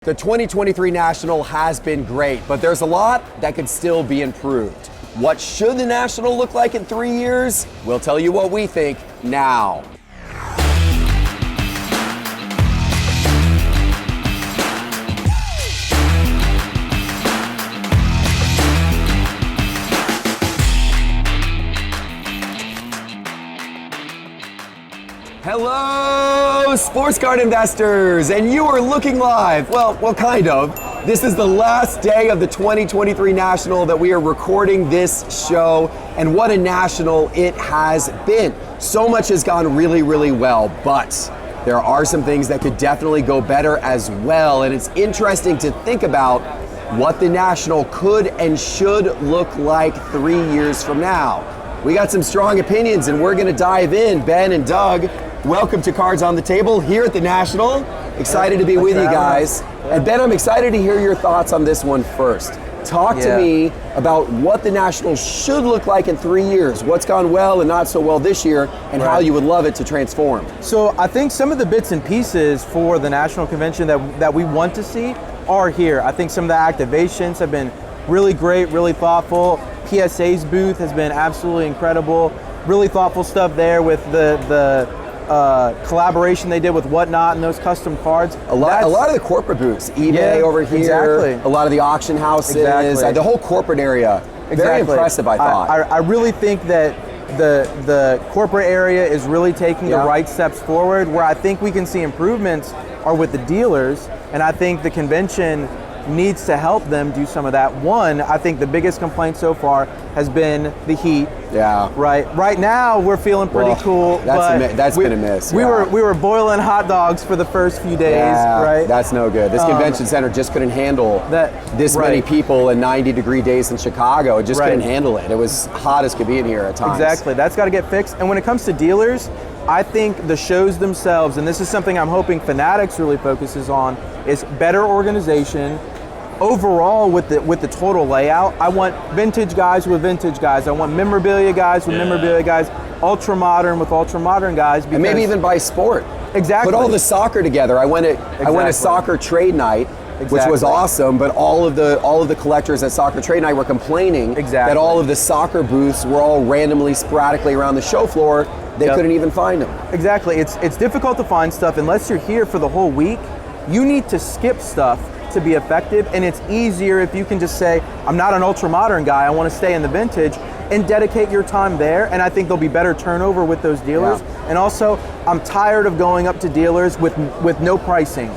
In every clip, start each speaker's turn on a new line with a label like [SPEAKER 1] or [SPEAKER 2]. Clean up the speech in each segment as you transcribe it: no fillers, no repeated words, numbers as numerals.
[SPEAKER 1] The 2023 National has been great, but there's a lot that could still be improved. What should the National look like in 3 years? We'll tell you what we think now. Hello, sports card investors, and you are looking live. Well, kind of. This is the last day of the 2023 National that we are recording this show, and what a National it has been. So much has gone really, really well, but there are some things that could definitely go better as well, and it's interesting to think about what the National could and should look like 3 years from now. We got some strong opinions, and we're gonna dive in. Ben and Doug, welcome to Cards on the Table here at the National. Excited to be with you guys. And Ben, I'm excited to hear your thoughts on this one first. Talk to me about what the National should look like in 3 years, what's gone well and not so well this year, and how you would love it to transform.
[SPEAKER 2] So I think some of the bits and pieces for the National Convention that we want to see are here. I think some of the activations have been really great, really thoughtful. PSA's booth has been absolutely incredible. Really thoughtful stuff there with the collaboration they did with Whatnot and those custom cards.
[SPEAKER 1] A lot of the corporate booths, eBay over here,
[SPEAKER 2] exactly.
[SPEAKER 1] A lot of the auction houses, the whole corporate area. Very impressive, I thought.
[SPEAKER 2] I really think that the corporate area is really taking the right steps forward. Where I think we can see improvements are with the dealers, and I think the convention needs to help them do some of that. One, I think the biggest complaint so far has been the heat.
[SPEAKER 1] Yeah.
[SPEAKER 2] Right now we're feeling pretty cool.
[SPEAKER 1] That's been a miss.
[SPEAKER 2] We were boiling hot dogs for the first few days. Right.
[SPEAKER 1] That's no good. This convention center just couldn't handle this many people in 90-degree days in Chicago. It just couldn't handle it. It was hot as could be in here at times.
[SPEAKER 2] Exactly. That's got to get fixed. And when it comes to dealers, I think the shows themselves, and this is something I'm hoping Fanatics really focuses on, is better organization. Overall, with the total layout, I want vintage guys with vintage guys. I want memorabilia guys with memorabilia guys. Ultra modern with ultra modern guys.
[SPEAKER 1] And maybe even by sport.
[SPEAKER 2] Exactly.
[SPEAKER 1] Put all the soccer together. I went to soccer trade night, which was awesome. But all of the collectors at soccer trade night were complaining that all of the soccer booths were all randomly, sporadically around the show floor. They couldn't even find them.
[SPEAKER 2] Exactly. It's difficult to find stuff unless you're here for the whole week. You need to skip stuff to be effective, and it's easier if you can just say, I'm not an ultra modern guy, I want to stay in the vintage, and dedicate your time there. And I think there'll be better turnover with those dealers. And also, I'm tired of going up to dealers with no pricing.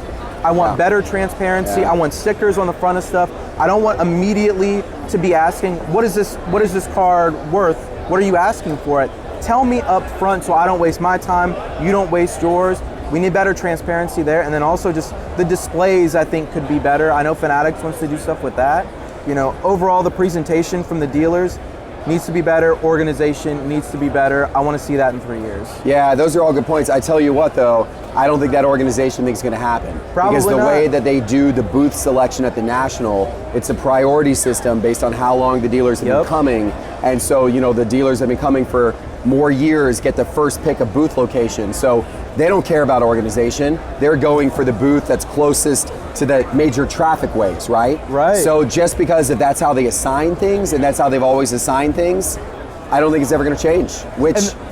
[SPEAKER 2] I want better transparency. I want stickers on the front of stuff. I don't want immediately to be asking, what is this card worth? What are you asking for it? Tell me up front so I don't waste my time, you don't waste yours. We need better transparency there, and then also just the displays I think could be better. I know Fanatics wants to do stuff with that. You know, overall the presentation from the dealers needs to be better, organization needs to be better. I want to see that in 3 years.
[SPEAKER 1] Yeah, those are all good points. I tell you what though, I don't think that organization thing's gonna happen.
[SPEAKER 2] Probably
[SPEAKER 1] because the
[SPEAKER 2] not.
[SPEAKER 1] way that they do the booth selection at the National, it's a priority system based on how long the dealers have been coming. And so, you know, the dealers have been coming for more years, get the first pick of booth location. So they don't care about organization. They're going for the booth that's closest to the major traffic ways, right?
[SPEAKER 2] Right.
[SPEAKER 1] So just because if that's how they assign things and that's how they've always assigned things, I don't think it's ever going to change.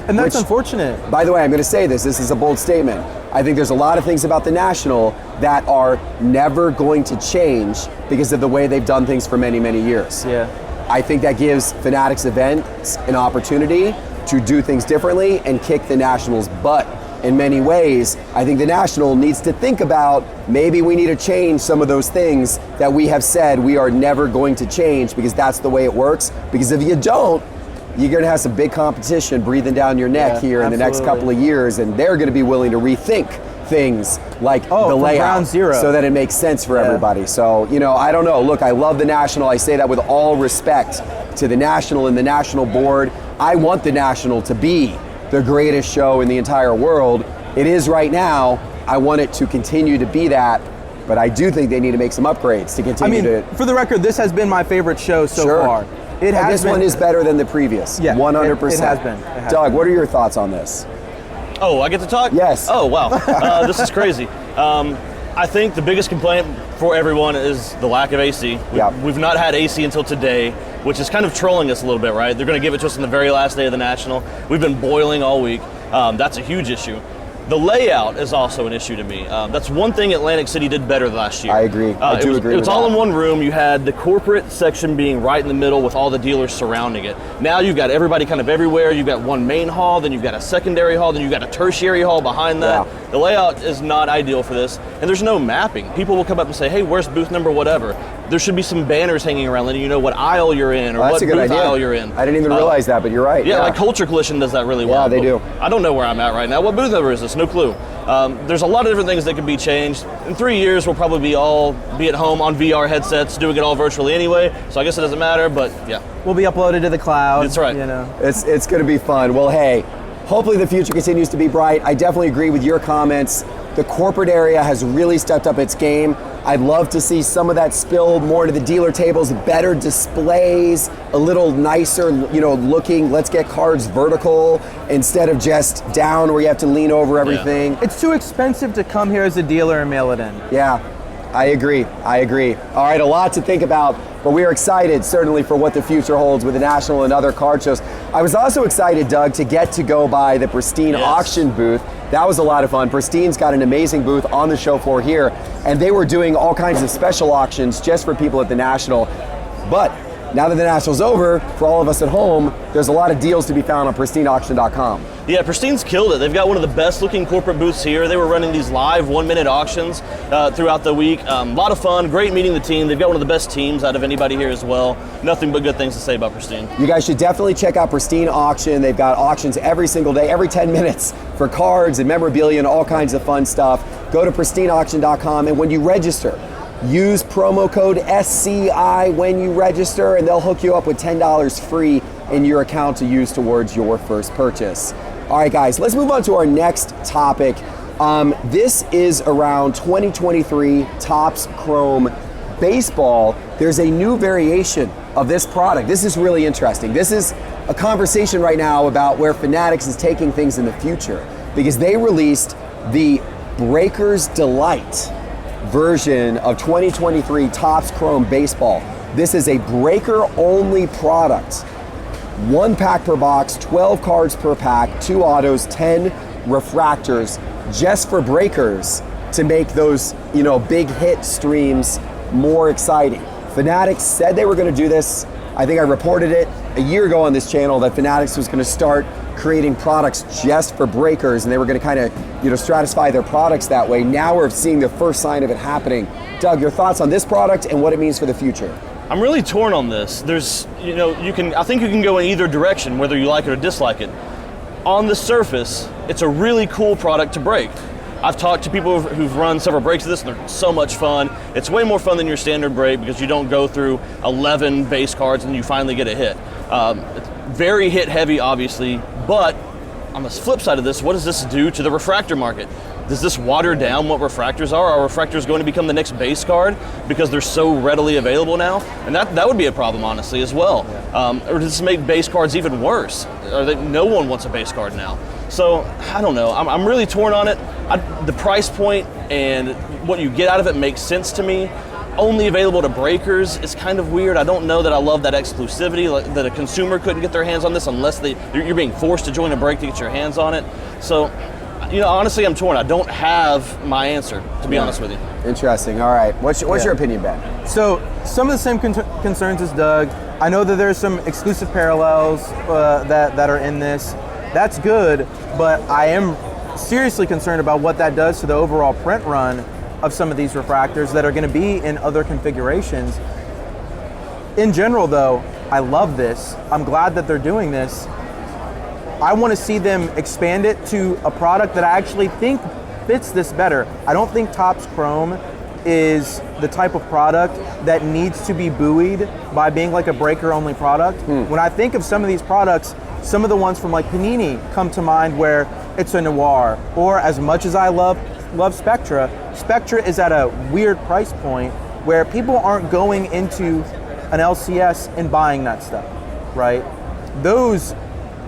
[SPEAKER 2] And that's unfortunate.
[SPEAKER 1] By the way, I'm going to say this is a bold statement. I think there's a lot of things about the National that are never going to change because of the way they've done things for many, many years.
[SPEAKER 2] Yeah.
[SPEAKER 1] I think that gives Fanatics events an opportunity to do things differently and kick the National's butt. In many ways, I think the National needs to think about maybe we need to change some of those things that we have said we are never going to change because that's the way it works. Because if you don't, you're going to have some big competition breathing down your neck here in the next couple of years, and they're going to be willing to rethink things like the layout so that it makes sense for everybody. So, you know, I don't know. Look, I love the National. I say that with all respect to the National and the National Board. I want the National to be the greatest show in the entire world. It is right now. I want it to continue to be that, but I do think they need to make some upgrades to continue to...
[SPEAKER 2] For the record, this has been my favorite show so far.
[SPEAKER 1] This one is better than the previous, 100%.
[SPEAKER 2] It has been.
[SPEAKER 1] Doug, what are your thoughts on this?
[SPEAKER 3] Oh, I get to talk?
[SPEAKER 1] Yes.
[SPEAKER 3] Oh, wow. This is crazy. I think the biggest complaint for everyone is the lack of AC. We've not had AC until today, which is kind of trolling us a little bit, right? They're going to give it to us on the very last day of the National. We've been boiling all week. That's a huge issue. The layout is also an issue to me. That's one thing Atlantic City did better last year.
[SPEAKER 1] I agree. I do agree.
[SPEAKER 3] It was all in one room. You had the corporate section being right in the middle with all the dealers surrounding it. Now you've got everybody kind of everywhere. You've got one main hall, then you've got a secondary hall, then you've got a tertiary hall behind that. Yeah. The layout is not ideal for this, and there's no mapping. People will come up and say, hey, where's booth number whatever? There should be some banners hanging around letting you know what aisle you're in or what booth aisle you're in.
[SPEAKER 1] I didn't even realize that, but you're right.
[SPEAKER 3] Yeah, like Culture Collision does that really well.
[SPEAKER 1] Yeah, they do.
[SPEAKER 3] I don't know where I'm at right now. What booth number is this? No clue. There's a lot of different things that could be changed. In 3 years, we'll probably be at home on VR headsets, doing it all virtually anyway. So I guess it doesn't matter, but yeah.
[SPEAKER 2] We'll be uploaded to the cloud.
[SPEAKER 3] That's right.
[SPEAKER 2] You know.
[SPEAKER 1] It's going to be fun. Well, hey, hopefully the future continues to be bright. I definitely agree with your comments. The corporate area has really stepped up its game. I'd love to see some of that spill more to the dealer tables, better displays, a little nicer, looking. Let's get cards vertical instead of just down where you have to lean over everything.
[SPEAKER 2] Yeah. It's too expensive to come here as a dealer and mail it in.
[SPEAKER 1] Yeah, I agree. All right, a lot to think about, but we are excited certainly for what the future holds with the National and other card shows. I was also excited, Doug, to get to go by the Pristine auction booth. That was a lot of fun. Pristine's got an amazing booth on the show floor here, and they were doing all kinds of special auctions just for people at the National. But now that the National's over, for all of us at home, there's a lot of deals to be found on pristineauction.com.
[SPEAKER 3] Yeah, Pristine's killed it. They've got one of the best looking corporate booths here. They were running these live 1-minute auctions throughout the week. A lot of fun, great meeting the team. They've got one of the best teams out of anybody here as well. Nothing but good things to say about Pristine.
[SPEAKER 1] You guys should definitely check out Pristine Auction. They've got auctions every single day, every 10 minutes for cards and memorabilia and all kinds of fun stuff. Go to pristineauction.com, and when you register, use promo code SCI when you register, and they'll hook you up with $10 free in your account to use towards your first purchase. All right, guys, let's move on to our next topic. This is around 2023 Topps Chrome Baseball. There's a new variation of this product. This is really interesting. This is a conversation right now about where Fanatics is taking things in the future, because they released the Breaker's Delight version of 2023 Topps Chrome Baseball. This is a breaker-only product. 1 pack per box, 12 cards per pack, 2 autos, 10 refractors, just for breakers to make those, big hit streams more exciting. Fanatics said they were going to do this. I think I reported it a year ago on this channel that Fanatics was going to start creating products just for breakers, and they were going to kind of, stratify their products that way. Now we're seeing the first sign of it happening. Doug, your thoughts on this product and what it means for the future?
[SPEAKER 3] I'm really torn on this. There's, I think you can go in either direction, whether you like it or dislike it. On the surface, it's a really cool product to break. I've talked to people who've run several breaks of this, and they're so much fun. It's way more fun than your standard break because you don't go through 11 base cards and you finally get a hit. It's very hit heavy, obviously, but on the flip side of this, what does this do to the refractor market? Does this water down what refractors are? Are refractors going to become the next base card because they're so readily available now? And that would be a problem, honestly, as well. Or does this make base cards even worse? No one wants a base card now. So, I don't know. I'm really torn on it. The price point and what you get out of it makes sense to me. Only available to breakers is kind of weird. I don't know that I love that exclusivity, that a consumer couldn't get their hands on this unless you're being forced to join a break to get your hands on it. So, honestly, I'm torn. I don't have my answer, to be honest with you.
[SPEAKER 1] Interesting. All right. What's your opinion, Ben?
[SPEAKER 2] So, some of the same concerns as Doug. I know that there's some exclusive parallels that are in this. That's good, but I am seriously concerned about what that does to the overall print run of some of these refractors that are going to be in other configurations. In general, though, I love this. I'm glad that they're doing this. I want to see them expand it to a product that I actually think fits this better. I don't think Topps Chrome is the type of product that needs to be buoyed by being like a breaker-only product. When I think of some of these products, some of the ones from like Panini come to mind where it's a noir, or as much as I love Spectra is at a weird price point where people aren't going into an LCS and buying that stuff, right? Those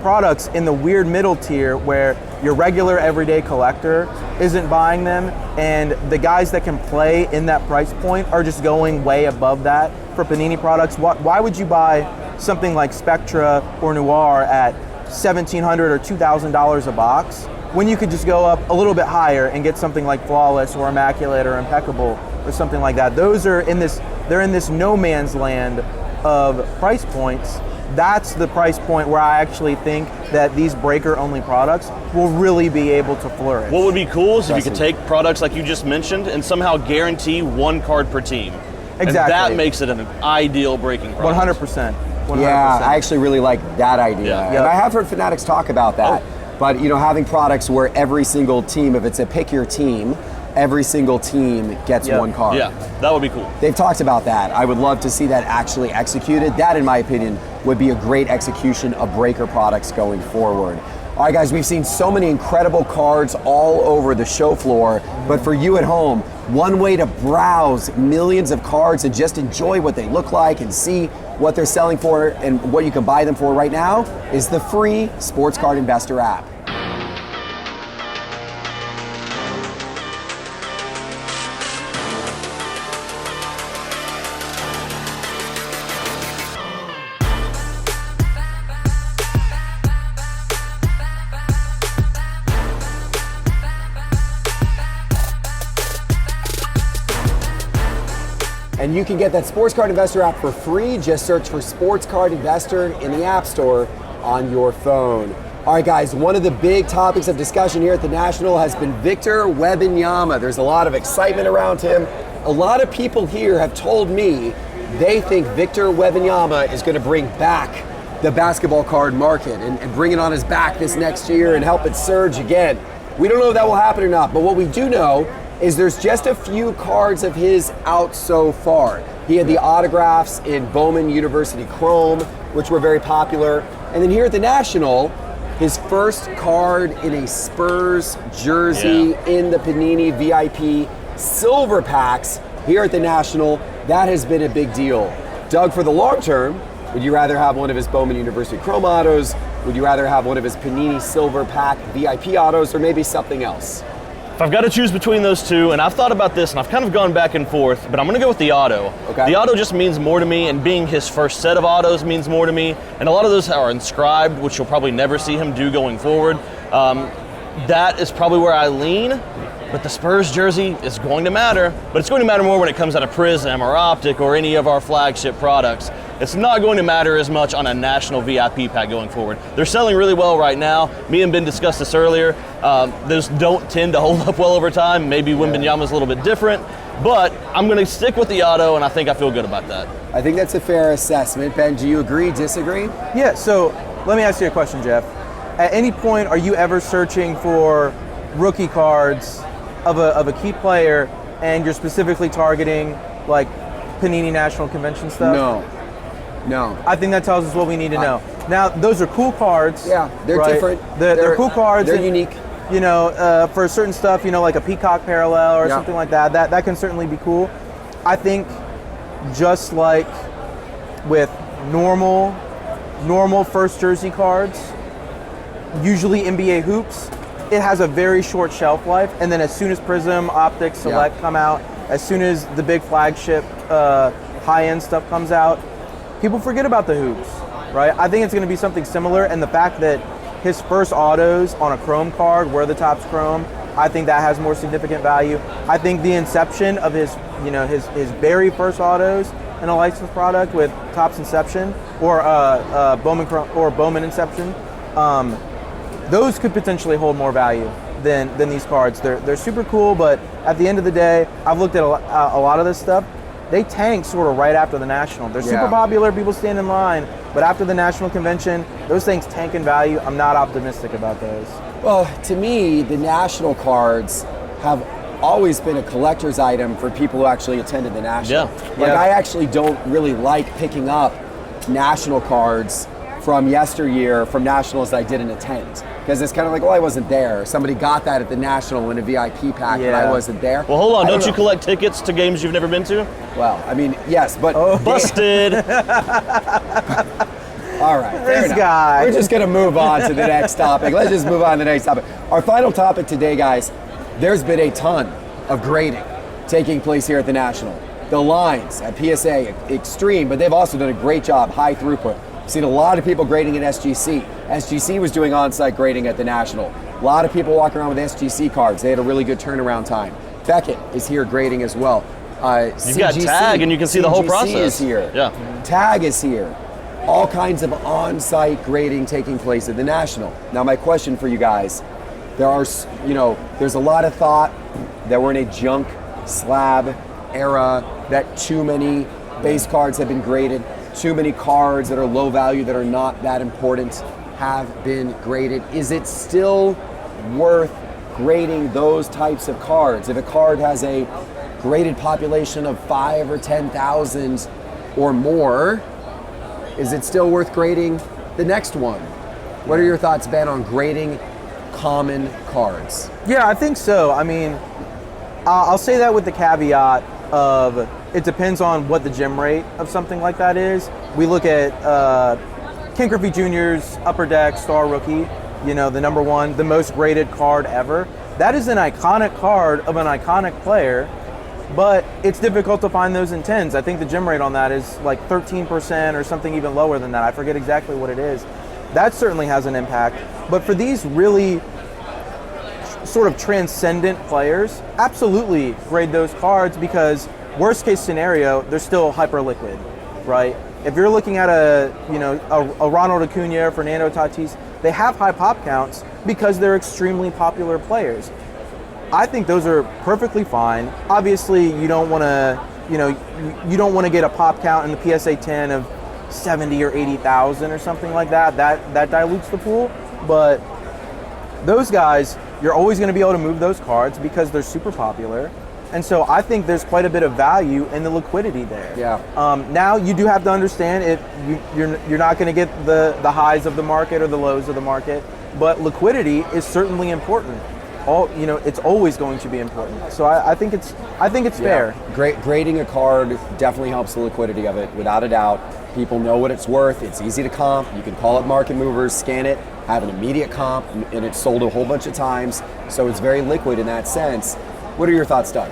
[SPEAKER 2] products in the weird middle tier where your regular everyday collector isn't buying them, and the guys that can play in that price point are just going way above that for Panini products. Why would you buy something like Spectra or Noir at $1,700 or $2,000 a box when you could just go up a little bit higher and get something like Flawless or Immaculate or Impeccable or something like that? Those are they're in this no man's land of price points. That's the price point where I actually think that these breaker-only products will really be able to flourish.
[SPEAKER 3] What would be cool is if you could take products like you just mentioned and somehow guarantee one card per team.
[SPEAKER 2] Exactly.
[SPEAKER 3] And that makes it an ideal breaking product.
[SPEAKER 2] 100%.
[SPEAKER 1] Yeah, I actually really like that idea.
[SPEAKER 3] Yeah.
[SPEAKER 1] And I have heard Fanatics talk about that. But having products where every single team, if it's a pick your team, every single team gets one card.
[SPEAKER 3] Yeah, that would be cool.
[SPEAKER 1] They've talked about that. I would love to see that actually executed. That, in my opinion, would be a great execution of breaker products going forward. All right, guys, we've seen so many incredible cards all over the show floor, but for you at home, one way to browse millions of cards and just enjoy what they look like and see what they're selling for and what you can buy them for right now is the free Sports Card Investor app. And you can get that Sports Card Investor app for free. Just search for Sports Card Investor in the App Store on your phone. All right, guys, one of the big topics of discussion here at the National has been Victor Wembanyama. There's a lot of excitement around him. A lot of people here have told me they think Victor Wembanyama is going to bring back the basketball card market and bring it on his back this next year and help it surge again. We don't know if that will happen or not, but what we do know is there's just a few cards of his out so far. He had the autographs in Bowman University Chrome, which were very popular. And then here at the National, his first card in a Spurs jersey in the Panini VIP silver packs here at the National. That has been a big deal. Doug, for the long term, would you rather have one of his Bowman University Chrome autos? Would you rather have one of his Panini silver pack VIP autos, or maybe something else?
[SPEAKER 3] If I've got to choose between those two, and I've thought about this and I've kind of gone back and forth, but I'm going to go with the auto.
[SPEAKER 1] Okay.
[SPEAKER 3] The auto just means more to me, and being his first set of autos means more to me. And a lot of those are inscribed, which you'll probably never see him do going forward. That is probably where I lean, but the Spurs jersey is going to matter. But it's going to matter more when it comes out of Prism or Optic or any of our flagship products. It's not going to matter as much on a National VIP pack going forward. They're selling really well right now. Me and Ben discussed this earlier. Those don't tend to hold up well over time. Maybe Wembanyama's a little bit different, but I'm going to stick with the auto, and I think I feel good about that.
[SPEAKER 1] I think that's a fair assessment. Ben, do you agree, disagree?
[SPEAKER 2] Yeah, so let me ask you a question, Jeff. At any point, are you ever searching for rookie cards of a key player, and you're specifically targeting like Panini National Convention stuff?
[SPEAKER 1] No.
[SPEAKER 2] I think that tells us what we need to know. Now, those are cool cards.
[SPEAKER 1] Yeah, they're
[SPEAKER 2] right?
[SPEAKER 1] different.
[SPEAKER 2] They're cool cards.
[SPEAKER 1] They're
[SPEAKER 2] and,
[SPEAKER 1] unique.
[SPEAKER 2] For certain stuff, like a Peacock parallel or something like that. That can certainly be cool. I think just like with normal first jersey cards, usually NBA hoops, it has a very short shelf life, and then as soon as Prism, Optic, Select come out, as soon as the big flagship high-end stuff comes out, people forget about the hoops, right? I think it's going to be something similar, and the fact that his first autos on a Chrome card, where the top's Chrome, I think that has more significant value. I think the inception of his very first autos in a licensed product with Topps Inception or Bowman Inception, those could potentially hold more value than these cards. They're super cool, but at the end of the day, I've looked at a lot of this stuff. They tank sort of right after the National. They're super popular, people stand in line, but after the National Convention, those things tank in value. I'm not optimistic about those.
[SPEAKER 1] Well, to me, the National cards have always been a collector's item for people who actually attended the National. I actually don't really like picking up National cards from yesteryear, from Nationals that I didn't attend. Because it's kind of like, I wasn't there. Somebody got that at the National in a VIP pack, and I wasn't there.
[SPEAKER 3] Well, hold on. Don't you collect tickets to games you've never been to?
[SPEAKER 1] Well, I mean, yes, but...
[SPEAKER 3] Busted!
[SPEAKER 1] All right. Fair
[SPEAKER 2] This
[SPEAKER 1] enough.
[SPEAKER 2] guy.
[SPEAKER 1] We're just going to move on to the next topic. Let's just move on to the next topic. Our final topic today, guys, there's been a ton of grading taking place here at the National. The lines at PSA, extreme, but they've also done a great job, high throughput. I've seen a lot of people grading at SGC. SGC was doing on-site grading at the National. A lot of people walking around with SGC cards. They had a really good turnaround time. Beckett is here grading as well.
[SPEAKER 3] You've got Tag, and you can see the whole process.
[SPEAKER 1] CGC is here.
[SPEAKER 3] Yeah.
[SPEAKER 1] Tag is here. All kinds of on-site grading taking place at the National. Now, my question for you guys, there's a lot of thought that we're in a junk slab era, that too many base cards have been graded, too many cards that are low value that are not that important have been graded. Is it still worth grading those types of cards? If a card has a graded population of 5 or 10,000 or more, is it still worth grading the next one? What are your thoughts, Ben, on grading common cards?
[SPEAKER 2] Yeah, I think so. I mean, I'll say that with the caveat of it depends on what the gem rate of something like that is. We look at Ken Griffey Jr.'s Upper Deck Star Rookie, the number one, the most graded card ever. That is an iconic card of an iconic player, but it's difficult to find those in 10s. I think the gem rate on that is like 13% or something even lower than that. I forget exactly what it is. That certainly has an impact. But for these really sort of transcendent players, absolutely grade those cards, because worst case scenario, they're still hyper liquid, right? If you're looking at a Ronald Acuna or Fernando Tatis, they have high pop counts because they're extremely popular players. I think those are perfectly fine. Obviously, you don't want to get a pop count in the PSA 10 of 70 or 80,000 or something like that. That dilutes the pool. But those guys, you're always going to be able to move those cards because they're super popular. And so I think there's quite a bit of value in the liquidity there.
[SPEAKER 1] Yeah.
[SPEAKER 2] Now you do have to understand you're not going to get the highs of the market or the lows of the market, but liquidity is certainly important. It's always going to be important. So I think it's fair.
[SPEAKER 1] Grading a card definitely helps the liquidity of it, without a doubt. People know what it's worth. It's easy to comp. You can call it market movers, scan it, have an immediate comp, and it's sold a whole bunch of times. So it's very liquid in that sense. What are your thoughts, Doug?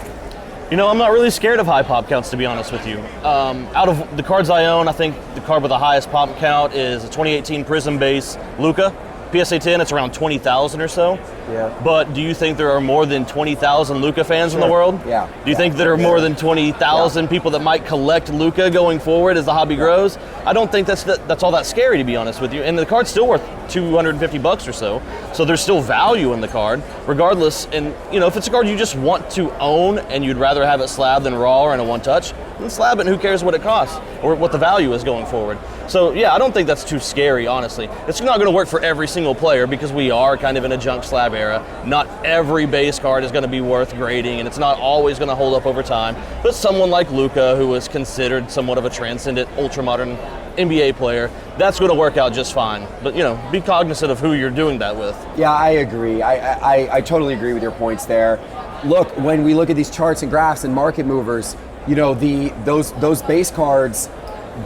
[SPEAKER 3] I'm not really scared of high pop counts, to be honest with you. Out of the cards I own, I think the card with the highest pop count is a 2018 Prism base Luka. PSA 10, it's around 20,000 or so.
[SPEAKER 2] Yeah.
[SPEAKER 3] But do you think there are more than 20,000 Luka fans in the world?
[SPEAKER 1] Yeah.
[SPEAKER 3] Do you think there are more than 20,000 people that might collect Luka going forward as the hobby grows? I don't think that's all that scary, to be honest with you. And the card's still worth $250 or so. So there's still value in the card, regardless. And if it's a card you just want to own and you'd rather have it slabbed than raw or in a one-touch, then slab it and who cares what it costs or what the value is going forward. So yeah, I don't think that's too scary, honestly. It's not going to work for every single player because we are kind of in a junk slab era. Not every base card is going to be worth grading, and it's not always going to hold up over time. But someone like Luka, who is considered somewhat of a transcendent, ultra-modern NBA player, that's going to work out just fine. But be cognizant of who you're doing that with.
[SPEAKER 1] Yeah, I agree. I totally agree with your points there. Look, when we look at these charts and graphs and market movers, those base cards,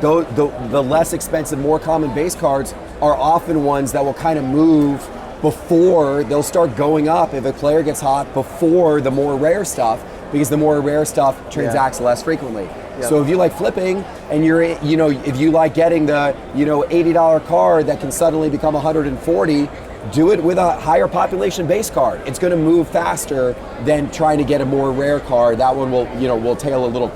[SPEAKER 1] the less expensive, more common base cards are often ones that will kind of move before they'll start going up if a player gets hot before the more rare stuff, because the more rare stuff transacts less frequently. Yep. So if you like flipping and if you like getting the $80 card that can suddenly become 140, do it with a higher population base card. It's going to move faster than trying to get a more rare card. That one will tail a little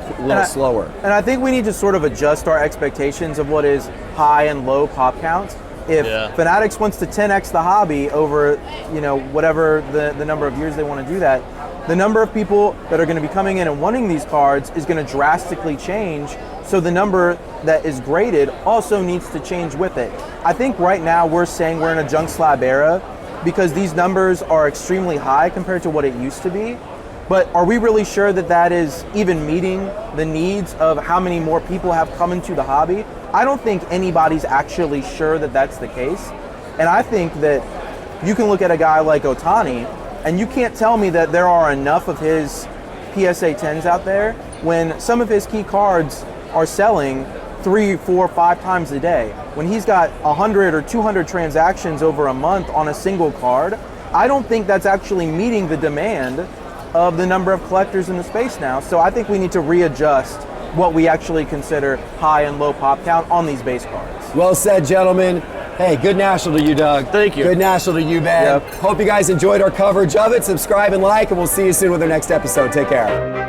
[SPEAKER 1] slower. And
[SPEAKER 2] I think we need to sort of adjust our expectations of what is high and low pop counts. If Fanatics wants to 10x the hobby over, whatever the number of years they want to do that, the number of people that are going to be coming in and wanting these cards is going to drastically change. So the number that is graded also needs to change with it. I think right now we're saying we're in a junk slab era because these numbers are extremely high compared to what it used to be. But are we really sure that that is even meeting the needs of how many more people have come into the hobby? I don't think anybody's actually sure that that's the case. And I think that you can look at a guy like Ohtani, and you can't tell me that there are enough of his PSA 10s out there when some of his key cards are selling 3, 4, 5 times a day. When he's got 100 or 200 transactions over a month on a single card, I don't think that's actually meeting the demand of the number of collectors in the space now. So I think we need to readjust what we actually consider high and low pop count on these base cards.
[SPEAKER 1] Well said, gentlemen. Hey, good national to you, Doug.
[SPEAKER 3] Thank you.
[SPEAKER 1] Good national to you, Ben.
[SPEAKER 2] Yep.
[SPEAKER 1] Hope you guys enjoyed our coverage of it. Subscribe and like, and we'll see you soon with our next episode. Take care.